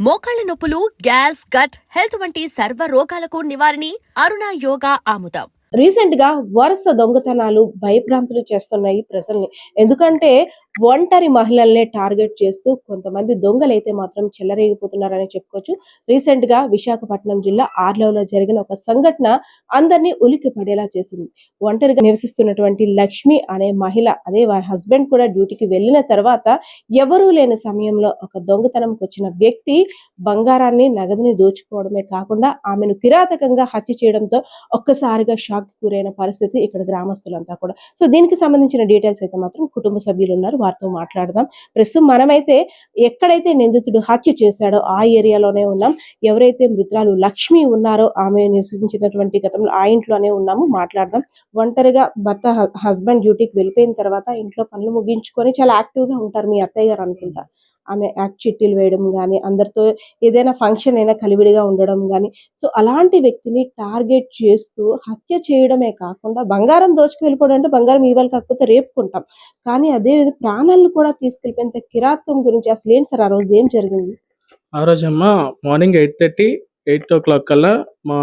మోకాళ్ల నొప్పులు, gas, gut health వంటి సర్వ రోగాలకు నివారణి అరుణ యోగా ఆముదం. రీసెంట్ గా వరుస దొంగతనాలు భయభ్రాంతులు చేస్తున్నాయి ప్రజల్ని. ఎందుకంటే ఒంటరి మహిళల్నే టార్గెట్ చేస్తూ కొంతమంది దొంగలైతే మాత్రం చెలరేగిపోతున్నారని చెప్పుకోవచ్చు. రీసెంట్ గా విశాఖపట్నం జిల్లా ఆర్లవలో జరిగిన ఒక సంఘటన అందరినీ ఉలిక్కి పడేలా చేసింది. ఒంటరిగా నివసిస్తున్నటువంటి లక్ష్మి అనే మహిళ, అదే వారి హస్బెండ్ కూడా డ్యూటీకి వెళ్ళిన తర్వాత ఎవరూ లేని సమయంలో ఒక దొంగతనంకి వచ్చిన వ్యక్తి బంగారాన్ని, నగదుని దోచుకోవడమే కాకుండా ఆమెను కిరాతకంగా హత్య చేయడంతో ఒక్కసారిగా షాక్ గురైన పరిస్థితి ఇక్కడ గ్రామస్తులంతా కూడా. సో దీనికి సంబంధించిన డీటెయిల్స్ అయితే మాత్రం కుటుంబ సభ్యులు ఉన్నారు, వారితో మాట్లాడదాం. ప్రస్తుతం మనమైతే ఎక్కడైతే నిందితుడు హత్య చేశాడో ఆ ఏరియాలోనే ఉన్నాం. ఎవరైతే మృతురాలు లక్ష్మి ఉన్నారో ఆమె నివసించినటువంటి గతంలో ఆ ఇంట్లోనే ఉన్నాము, మాట్లాడదాం. ఒంటరిగా భర్త హస్బెండ్ డ్యూటీకి వెళ్ళిపోయిన తర్వాత ఇంట్లో పనులు ముగించుకొని చాలా యాక్టివ్ గా ఉంటారు మీ అత్తయ్య గారు అనుకుంటా. ఆమె యాక్ట్ చిట్టీలు వేయడం కానీ, అందరితో ఏదైనా ఫంక్షన్ అయినా కలివిడిగా ఉండడం కానీ, సో అలాంటి వ్యక్తిని టార్గెట్ చేస్తూ హత్య చేయడమే కాకుండా బంగారం దోచుకు వెళ్ళిపోవడం అంటే బంగారం ఇవ్వాలి కాకపోతే రేపు కొంటాం, కానీ అదే ప్రాణాలను కూడా తీసుకెళ్ళిపోయేంత కిరాతకం గురించి అసలు ఏంటి సార్ ఆ రోజు ఏం జరిగింది? ఆ రోజమ్మ మార్నింగ్ 8:30, 8:00 కల్లా మా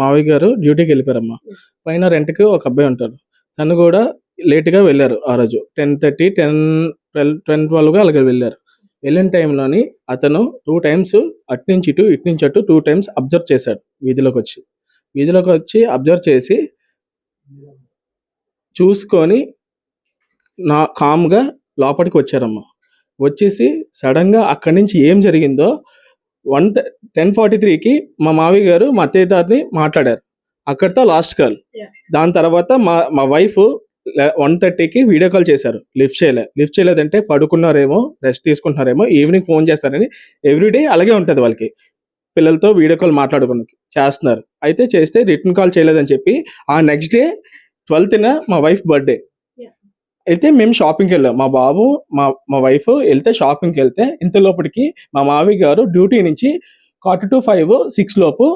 మావయ్య గారు డ్యూటీకి వెళ్ళిపోయారమ్మా. పైన రెంట్కి ఒక అబ్బాయి ఉంటాడు, తను కూడా లేట్గా వెళ్ళారు. ఆ రోజు 10:30, 10, 12 అలాగే వెళ్ళారు. వెళ్ళిన టైంలోని అతను 2 టైమ్స్ అట్నుంచి ఇటు, ఇటు నుంచి అటు 2 టైమ్స్ అబ్జర్వ్ చేశాడు. వీధిలోకి వచ్చి అబ్జర్వ్ చేసి చూసుకొని కామ్గా లోపలికి వచ్చారమ్మా. వచ్చేసి సడన్గా అక్కడి నుంచి ఏం జరిగిందో 10:43కి మా మావయ్య గారు మా అత్తయ్య తాతని మాట్లాడారు. అక్కడితో లాస్ట్ కాల్. దాని తర్వాత మా వైఫ్ 1:30కి వీడియో కాల్ చేశారు. లిఫ్ట్ చేయలేదంటే పడుకున్నారేమో, రెస్ట్ తీసుకుంటున్నారేమో, ఈవినింగ్ ఫోన్ చేస్తారని. ఎవ్రీడే అలాగే ఉంటుంది వాళ్ళకి, పిల్లలతో వీడియో కాల్ మాట్లాడుకుని చేస్తున్నారు. అయితే చేస్తే రిటర్న్ కాల్ చేయలేదని చెప్పి ఆ నెక్స్ట్ డే 12న మా వైఫ్ బర్త్డే అయితే మేము షాపింగ్కి వెళ్ళాం. మా బాబు మా వైఫ్ వెళ్తే షాపింగ్కి వెళ్తే ఇంతలోపటికి మా మావయ్య గారు డ్యూటీ నుంచి 4:45, 6 లోపు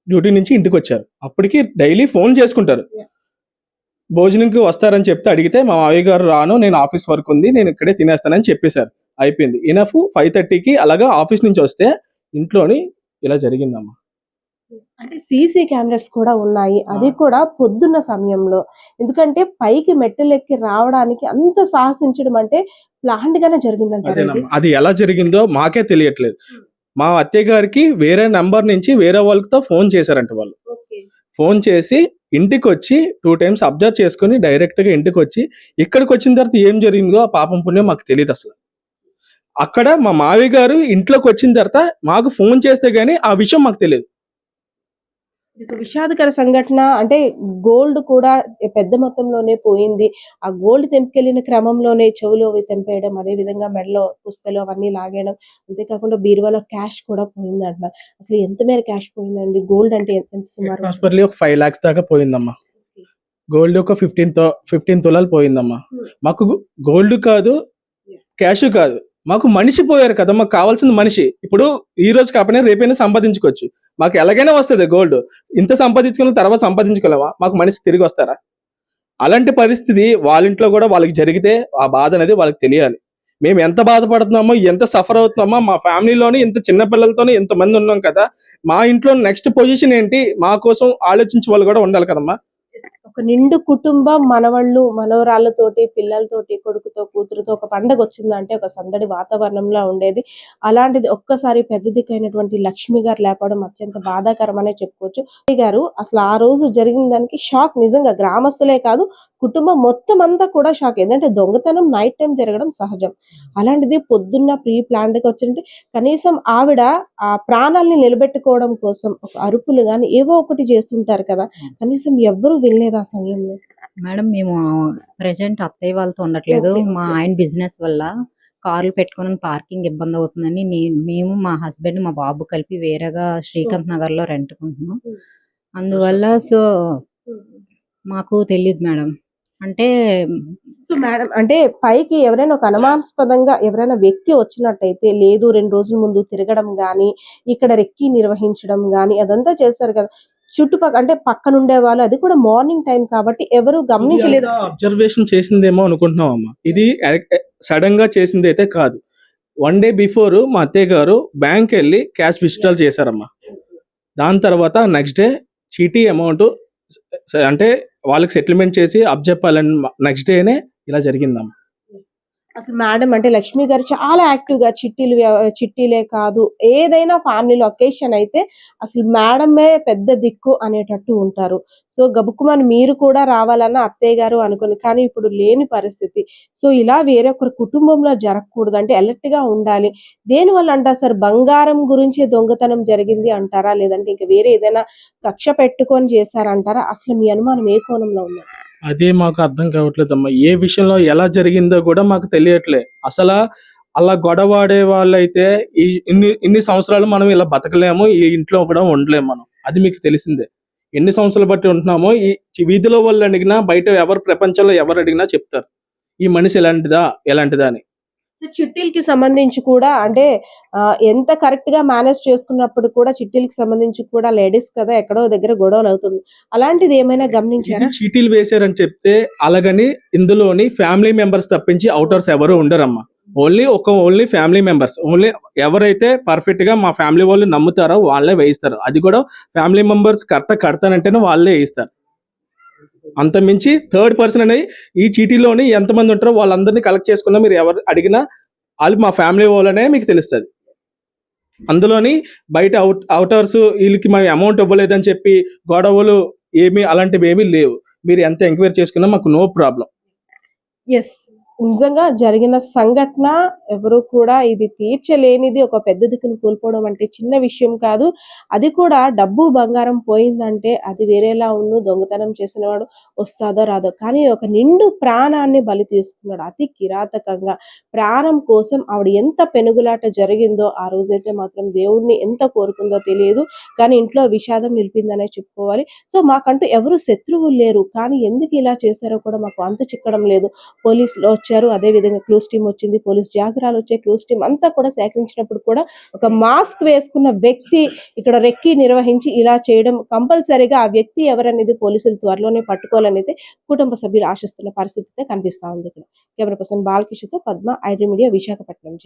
డ్యూటీ నుంచి ఇంటికి వచ్చారు. అప్పటికి డైలీ ఫోన్ చేసుకుంటారు. భోజనంకి వస్తారని చెప్తే అడిగితే మా మావయ్య గారు రాను, నేను ఆఫీస్ వర్క్ ఉంది, నేను ఇక్కడే తినేస్తానని చెప్పేశారు. అయిపోయింది. ఇనఫ్ 5:30కి అలాగా ఆఫీస్ నుంచి వస్తే ఇంట్లోని ఇలా జరిగిందమ్మా. అంటే సీసీ కెమెరాస్ కూడా ఉన్నాయి, అది కూడా పొద్దున్న సమయంలో. ఎందుకంటే పైకి మెట్టెలెక్కి రావడానికి అంత సాహసించడం అంటే ప్లాంట్ గానే జరిగిందంటారు. అది ఎలా జరిగిందో మాకే తెలియట్లేదు. మా అత్తయ్య గారికి వేరే నంబర్ నుంచి వేరే వాళ్ళతో ఫోన్ చేశారంట. వాళ్ళు ఫోన్ చేసి ఇంటికి వచ్చి 2 టైమ్స్ అబ్జర్వ్ చేసుకుని డైరెక్ట్గా ఇంటికి వచ్చి ఇక్కడికి వచ్చిన తర్వాత ఏం జరిగిందో ఆ పాపం పుణ్యం మాకు తెలియదు అసలు. అక్కడ మా మావయ్య గారు ఇంట్లోకి వచ్చిన తర్వాత మాకు ఫోన్ చేస్తే గానీ ఆ విషయం మాకు తెలియదు. ఇది విషాదకర సంఘటన. అంటే గోల్డ్ కూడా పెద్ద మొత్తంలోనే పోయింది. ఆ గోల్డ్ తెంపుకెళ్లిన క్రమంలోనే చెవులు అవి తెంపేయడం, అదే విధంగా మెడలో పుస్తలు అవన్నీ లాగేయడం, అంతేకాకుండా బీరువాలో క్యాష్ కూడా పోయింది అంటున్నారు. అసలు ఎంత మేర క్యాష్ పోయిందండి? గోల్డ్ అంటే ఎంత సుమారు? ఒక 5 lakhs దాకా పోయిందమ్మా. గోల్డ్ ఒక 15 తులాలు పోయిందమ్మా. మాకు గోల్డ్ కాదు, క్యాష్ కాదు, మాకు మనిషి పోయారు కదా. మాకు కావాల్సిన మనిషి. ఇప్పుడు ఈ రోజు కాకపోయినా రేపైనా సంపాదించుకోవచ్చు. మాకు ఎలాగైనా వస్తుంది గోల్డ్. ఇంత సంపాదించుకున్న తర్వాత సంపాదించుకోలేమా? మాకు మనిషి తిరిగి వస్తారా? అలాంటి పరిస్థితి వాళ్ళ ఇంట్లో కూడా వాళ్ళకి జరిగితే ఆ బాధ అనేది వాళ్ళకి తెలియాలి. మేము ఎంత బాధపడుతున్నామో, ఎంత సఫర్ అవుతున్నామో, మా ఫ్యామిలీలోని ఇంత చిన్న పిల్లలతోనే ఎంతమంది ఉన్నాం కదా. మా ఇంట్లో నెక్స్ట్ పొజిషన్ ఏంటి, మా కోసం ఆలోచించే వాళ్ళు కూడా ఉండాలి కదమ్మా. ఒక నిండు కుటుంబం, మనవళ్ళు మనవరాళ్ళతోటి, పిల్లలతోటి, కొడుకుతో, కూతురుతో ఒక పండగ వచ్చిందంటే ఒక సందడి వాతావరణంలో ఉండేది. అలాంటిది ఒక్కసారి పెద్ద దిక్కైనటువంటి లక్ష్మి గారు లేపడం అత్యంత బాధాకరమనే చెప్పుకోవచ్చు. గారు అసలు ఆ రోజు జరిగిన దానికి షాక్. నిజంగా గ్రామస్తులే కాదు, కుటుంబం మొత్తం అంతా కూడా షాక్. ఏంటంటే దొంగతనం నైట్ టైం జరగడం సహజం, అలాంటిది పొద్దున్న ప్రీ ప్లాన్డ్ గా వచ్చింటే కనీసం ఆవిడ ఆ ప్రాణాలని నిలబెట్టుకోవడం కోసం ఒక అరుపులు గాని ఏవో ఒకటి చేస్తుంటారు కదా, కనీసం ఎవ్వరూ వినలేదు ఆ సమయంలో. మేడం, మేము ప్రెజెంట్ అత్తయ్య వాళ్ళతో ఉండట్లేదు. మా ఆయన బిజినెస్ వల్ల కార్లు పెట్టుకుని పార్కింగ్ ఇబ్బంది అవుతుందని మేము, మా హస్బెండ్, మా బాబు కలిపి వేరేగా శ్రీకాంత్ నగర్ లో రెంట్కుంటున్నాం. అందువల్ల సో మాకు తెలియదు మేడం. అంటే సో మేడం, అంటే పైకి ఎవరైనా ఒక అనుమానాస్పదంగా ఎవరైనా వ్యక్తి వచ్చినట్టయితే లేదు, 2 రోజుల ముందు తిరగడం గానీ, ఇక్కడ రెక్కి నిర్వహించడం గానీ అదంతా చేస్తారు కదా. చుట్టుపక్కల అంటే పక్కనుండే వాళ్ళు, అది కూడా మార్నింగ్ టైం కాబట్టి ఎవరు గమనించలేదు. అబ్జర్వేషన్ చేసిందేమో అనుకుంటున్నాం అమ్మా. ఇది సడన్ గా చేసింది అయితే కాదు. 1 డే బిఫోర్ మా అత్తయ్య గారు బ్యాంక్ వెళ్ళి క్యాష్ విత్డ్రాల్ చేశారమ్మా. దాని తర్వాత నెక్స్ట్ డే చీటీ అమౌంట్ అంటే వాళ్ళకి సెటిల్మెంట్ చేసి అప్పచెప్పాలని నెక్స్ట్ డేనే ఇలా జరిగిందమ్మా. అసలు మేడం అంటే లక్ష్మి గారు చాలా యాక్టివ్ గా చిట్టీలే కాదు, ఏదైనా ఫ్యామిలీలో ఒకేషన్ అయితే అసలు మేడమే పెద్ద దిక్కు అనేటట్టు ఉంటారు. సో గబుక్కుమని మీరు కూడా రావాలన్న అత్తయ్య గారు అనుకుని, కానీ ఇప్పుడు లేని పరిస్థితి. సో ఇలా వేరే ఒకరి కుటుంబంలో జరగకూడదు అంటే అలర్ట్ గా ఉండాలి. దేనివల్ల అంటారు సార్? బంగారం గురించి దొంగతనం జరిగింది అంటారా, లేదంటే ఇంకా వేరే ఏదైనా కక్ష పెట్టుకొని చేశారంటారా? అసలు మీ అనుమానం ఏ కోణంలో ఉంది? అదే మాకు అర్థం కావట్లేదమ్మా. ఏ విషయంలో ఎలా జరిగిందో కూడా మాకు తెలియట్లే. అసలు అలా గొడవాడే వాళ్ళైతే ఈ ఇన్ని సంవత్సరాలు మనం ఇలా బతకలేము, ఈ ఇంట్లో కూడా ఉండలేము మనం. అది మీకు తెలిసిందే. ఎన్ని సంవత్సరాలు బట్టి ఉంటున్నామో ఈ వీధిలో వాళ్ళు అడిగినా, బయట ప్రపంచంలో ఎవరు అడిగినా చెప్తారు ఈ మనిషి ఎలాంటిదా అని. చిట్టీలకి సంబంధించి కూడా అంటే ఎంత కరెక్ట్ గా మేనేజ్ చేసుకున్నప్పుడు కూడా చిట్టీలకి సంబంధించి కూడా లేడీస్ కదా ఎక్కడో దగ్గర గొడవలు అవుతుంది. అలాంటిది ఏమైనా గమనించారా? ఇది చీటీలు వేశారని చెప్తే అలాగని ఇందులోని ఫ్యామిలీ మెంబర్స్ తప్పించి అవుటర్స్ ఎవరు ఉండరమ్మా. ఓన్లీ ఫ్యామిలీ మెంబర్స్, ఓన్లీ ఎవరైతే పర్ఫెక్ట్ గా మా ఫ్యామిలీ వాళ్ళు నమ్ముతారో వాళ్ళే వేయిస్తారు. అది కూడా ఫ్యామిలీ మెంబర్స్ కరెక్ట్ కడతానంటేనే వాళ్ళే వేయిస్తారు. అంత మించి థర్డ్ పర్సన్ అనేది ఈ చీటీలోని ఎంతమంది ఉంటారో వాళ్ళందరినీ కలెక్ట్ చేసుకున్నా మీరు ఎవరు అడిగినా వాళ్ళు మా ఫ్యామిలీ వాళ్ళనే మీకు తెలుస్తుంది. అందులోని బయట అవుటర్స్ వీళ్ళకి మనం అమౌంట్ ఇవ్వలేదని చెప్పి గొడవలు అలాంటివి ఏమీ లేవు. మీరు ఎంత ఎంక్వైరీ చేసుకున్నా మాకు నో ప్రాబ్లం. ఎస్, నిజంగా జరిగిన సంఘటన ఎవరు కూడా ఇది తీర్చలేనిది. ఒక పెద్ద దిక్కును కోల్పోవడం అంటే చిన్న విషయం కాదు. అది కూడా డబ్బు బంగారం పోయిందంటే అది వేరేలా ఉన్ను. దొంగతనం చేసిన వాడు వస్తాదో రాదో, కానీ ఒక నిండు ప్రాణాన్ని బలి తీసుకున్నాడు అతి కిరాతకంగా. ప్రాణం కోసం ఆవిడ ఎంత పెనుగులాట జరిగిందో ఆ రోజైతే మాత్రం దేవుడిని ఎంత కోరుకుందో తెలియదు, కానీ ఇంట్లో విషాదం నిలిపిందనే చెప్పుకోవాలి. సో మాకంటూ ఎవరు శత్రువులు లేరు, కానీ ఎందుకు ఇలా చేశారో కూడా మాకు అంత చిక్కడం లేదు. పోలీసులు వచ్చారు, అదే విధంగా క్లూస్ టీం వచ్చింది, పోలీస్ జాగ్రాలు వచ్చాయి. క్లూస్ టీం అంతా కూడా సేకరించినప్పుడు కూడా ఒక మాస్క్ వేసుకున్న వ్యక్తి ఇక్కడ రెక్కి నిర్వహించి ఇలా చేయడం కంపల్సరీగా ఆ వ్యక్తి ఎవరనేది పోలీసులు త్వరలోనే పట్టుకోవాలనేది కుటుంబ సభ్యులు ఆశిస్తున్న పరిస్థితి కనిపిస్తా ఉంది. ఇక్కడ కెమెరా పర్సన్ బాలకృష్ణతో పద్మ, ఐడ్రీ మీడియా, విశాఖపట్నం జిల్లా.